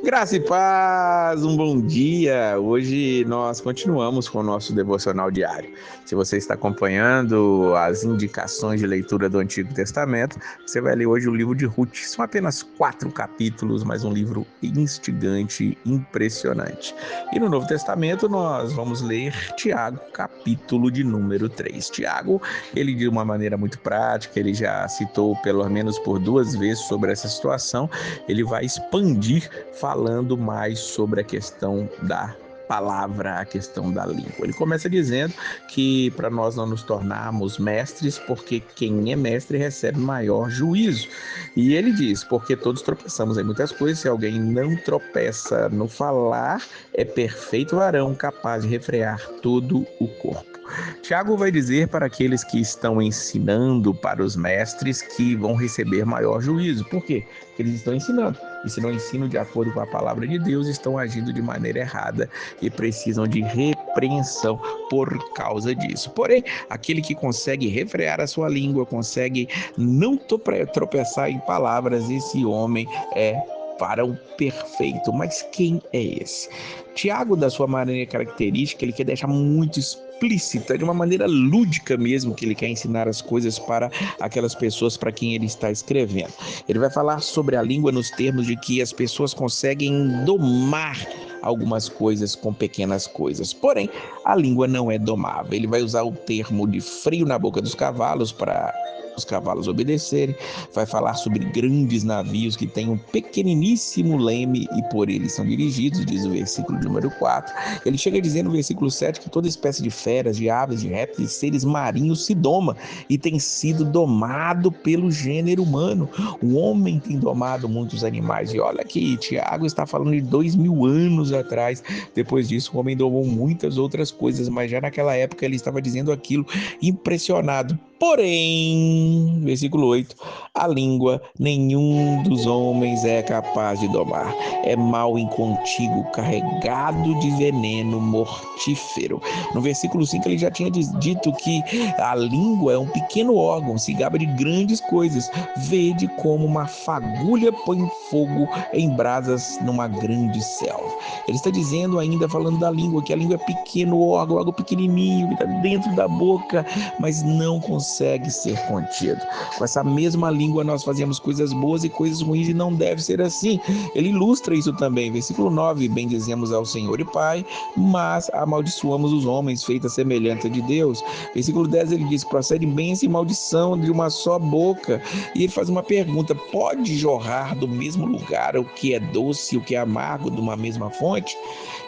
Graça e paz, um bom dia. Hoje nós continuamos com o nosso devocional diário. Se você está acompanhando as indicações de leitura do Antigo Testamento, você vai ler hoje o livro de Ruth. São apenas 4 capítulos, mas um livro instigante, impressionante. E no Novo Testamento nós vamos ler Tiago, capítulo de número 3. Tiago, ele de uma maneira muito prática, ele já citou pelo menos por 2 vezes sobre essa situação, ele vai expandir falando mais sobre a questão da palavra, a questão da língua. Ele começa dizendo que para nós não nos tornarmos mestres, porque quem é mestre recebe maior juízo. E ele diz, porque todos tropeçamos em muitas coisas, se alguém não tropeça no falar, é perfeito varão, capaz de refrear todo o corpo. Tiago vai dizer para aqueles que estão ensinando para os mestres que vão receber maior juízo. Por quê? Porque eles estão ensinando. E se não ensinam de acordo com a palavra de Deus, estão agindo de maneira errada e precisam de repreensão por causa disso. Porém, aquele que consegue refrear a sua língua, consegue não tropeçar em palavras, esse homem é varão perfeito. Mas quem é esse? Tiago, da sua maneira característica, ele quer deixar muito explícita, de uma maneira lúdica mesmo, que ele quer ensinar as coisas para aquelas pessoas para quem ele está escrevendo. Ele vai falar sobre a língua nos termos de que as pessoas conseguem domar algumas coisas com pequenas coisas. Porém, a língua não é domável. Ele vai usar o termo de freio na boca dos cavalos para os cavalos obedecerem, vai falar sobre grandes navios que têm um pequeniníssimo leme e por eles são dirigidos, diz o versículo número 4. Ele chega a dizer no versículo 7 que toda espécie de feras, de aves, de répteis, de seres marinhos se doma e tem sido domado pelo gênero humano. O homem tem domado muitos animais. E olha que Tiago está falando de 2000 anos atrás. Depois disso, o homem domou muitas outras coisas, mas já naquela época ele estava dizendo aquilo impressionado. Porém, versículo 8, a língua nenhum dos homens é capaz de domar. É mal incontínuo, carregado de veneno mortífero. No versículo 5 ele já tinha dito que a língua é um pequeno órgão, se gaba de grandes coisas. Vede como uma fagulha põe fogo em brasas numa grande selva. Ele está dizendo ainda, falando da língua, que a língua é pequeno órgão, algo pequenininho, que está dentro da boca, mas não consegue ser contido. Com essa mesma língua nós fazemos coisas boas e coisas ruins e não deve ser assim. Ele ilustra isso também. Versículo 9, bendizemos ao Senhor e Pai, mas amaldiçoamos os homens, feita semelhança de Deus. Versículo 10 ele diz, procede bênção e maldição de uma só boca. E ele faz uma pergunta, pode jorrar do mesmo lugar o que é doce e o que é amargo de uma mesma fonte?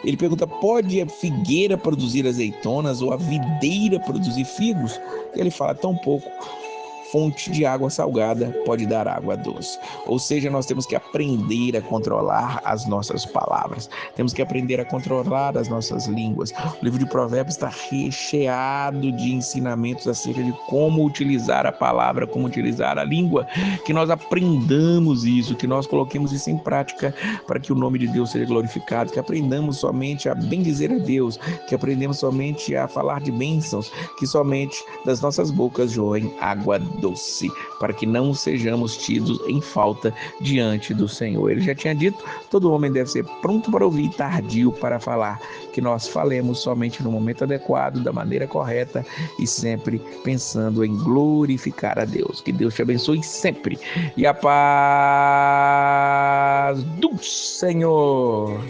Ele pergunta, pode a figueira produzir azeitonas ou a videira produzir figos? Ele fala, tão pouco fonte de água salgada pode dar água doce. Ou seja, nós temos que aprender a controlar as nossas palavras. Temos que aprender a controlar as nossas línguas. O livro de Provérbios está recheado de ensinamentos acerca de como utilizar a palavra, como utilizar a língua. Que nós aprendamos isso, que nós coloquemos isso em prática para que o nome de Deus seja glorificado, que aprendamos somente a bendizer a Deus, que aprendamos somente a falar de bênçãos, que somente das nossas bocas jorrem água doce, para que não sejamos tidos em falta diante do Senhor. Ele já tinha dito, todo homem deve ser pronto para ouvir e tardio para falar, que nós falemos somente no momento adequado, da maneira correta e sempre pensando em glorificar a Deus. Que Deus te abençoe sempre e a paz do Senhor.